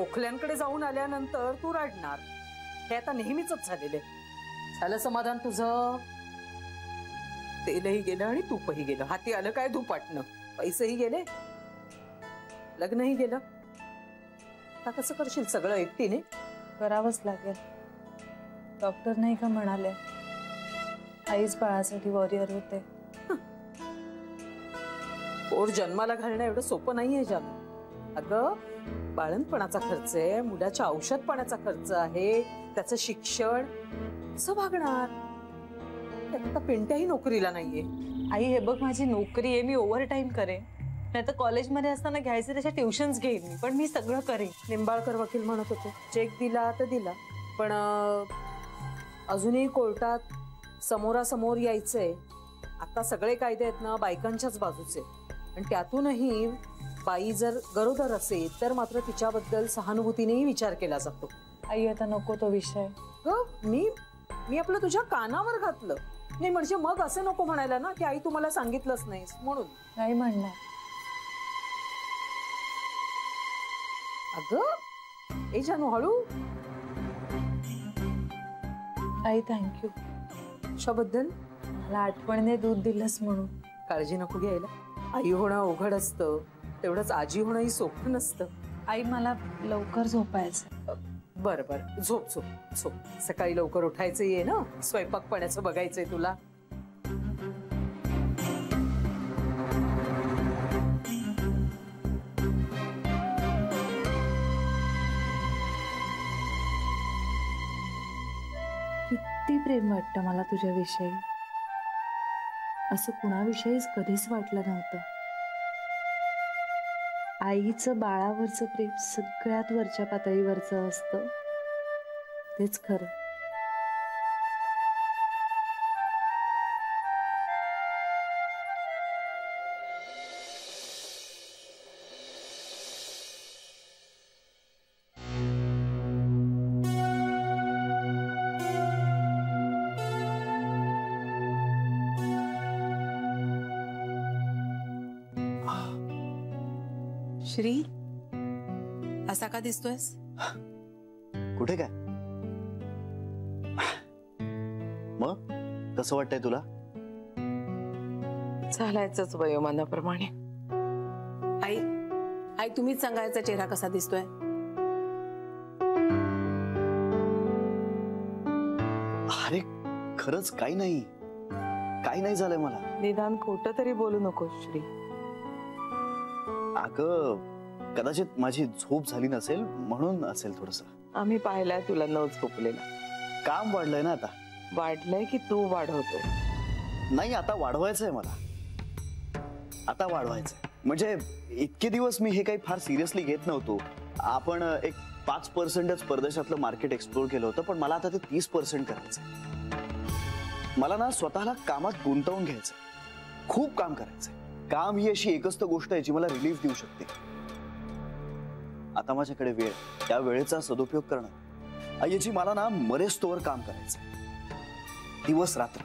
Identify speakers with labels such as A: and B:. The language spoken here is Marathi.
A: गोखल्यांकडे जाऊन आल्यानंतर तू रडणार, हे आता नेहमीच झालेलं आहे. झालं समाधान तुझं? तेलही गेलं आणि तूपही गेलं. हाती आलं काय धुपाटणं, पैसेही गेले, लग्नही गेलं. आता कसं करशील सगळं एकटीने?
B: करावंच लागेल. डॉक्टर नाही का म्हणाले, आईच बाळासाठी वॉरियर होते.
A: पोर जन्माला घालणं एवढं सोपं नाहीये जानू. अगं, बाळंतपणाचा खर्च आहे, मुलाच्या औषध पाण्याचा खर्च आहे, त्याचं शिक्षण कसं भागणार? आता पिंट्याही नोकरीला नाहीये.
B: आई हे बघ, माझी नोकरी आहे, मी ओव्हर टाइम करेन, नाही तर कॉलेजमध्ये असताना घ्यायचे त्याच्या ट्युशन्स घेईन मी, पण मी सगळं करेन.
A: निंबाळकर वकील म्हणत होते चेक दिला तर दिला, पण अजूनही कोर्टात समोरासमोर यायचंय. आता सगळे कायदे आहेत ना बायकांच्याच बाजूचे, आणि त्यातूनही बाई जर गरोदर असेल तर मात्र तिच्याबद्दल सहानुभूतीनेही विचार केला जातो.
B: आई आता नको तो विषय.
A: मी आपलं तुझ्या कानावर घातलं नाही, म्हणजे मग असं नको म्हणायला ना की आई तुम्हाला सांगितलंच नाहीस म्हणून.
B: नाही म्हणणार.
A: अगं ए जानू, हळू.
B: आई थँक्यू.
A: कशाबद्दल?
B: मला आठवणीने दूध दिलंस म्हणून.
A: काळजी नको घ्यायला. आई होणं अवघड असतं, तेवढंच आजी होणंही सोपं नसतं.
B: आई मला लवकर झोपायचं.
A: बरं बरं, झोप झोप झोप. सकाळी लवकर उठायचं ये ना, स्वयंपाक पाण्याचं बघायचंय तुला.
B: किती प्रेम वाटतं मला तुझ्याविषयी. असं कुणाविषयीच कधीच वाटलं नव्हतं. आईचं बाळावरचं प्रेम सगळ्यात वरच्या पातळीवरचं असतं, तेच खरं.
C: श्री, असा का दिसतोयस?
D: कुठे काय? मग कसं वाटतंय तुला?
C: चालायचंच वयोमानाप्रमाणे. आई आई तुम्हीच सांगायचा चेहरा कसा दिसतोय?
D: अरे खरंच काही नाही, काही नाही झालंय मला.
C: निदान खोटं तरी बोलू नकोस श्री.
D: अगं कदाचित माझी झोप झाली नसेल म्हणून असेल थोडस.
C: आम्ही पाहिलाय तुला न झोपलेला.
D: काम वाढलंय ना आता.
C: वाढलंय की तू वाढवतोय?
D: नाही, आता वाढवायचंय मला. आता वाढवायचंय म्हणजे इतके दिवस मी हे काही फार सिरियसली घेत नव्हतो. आपण एक 5% परदेशातलं मार्केट एक्सप्लोर केलं होतं, पण मला आता ते 30% करायचंय. मला ना स्वतःला कामात गुंतवून घ्यायचंय, खूप काम करायचंय. काम ही अशी एकच गोष्ट आहे जी मला रिलीफ देऊ शकते. आता माझ्याकडे वेळ, त्या वेळेचा सदुपयोग करणं, याची मला ना मरेस्तोवर काम करायचंय, दिवस रात्र.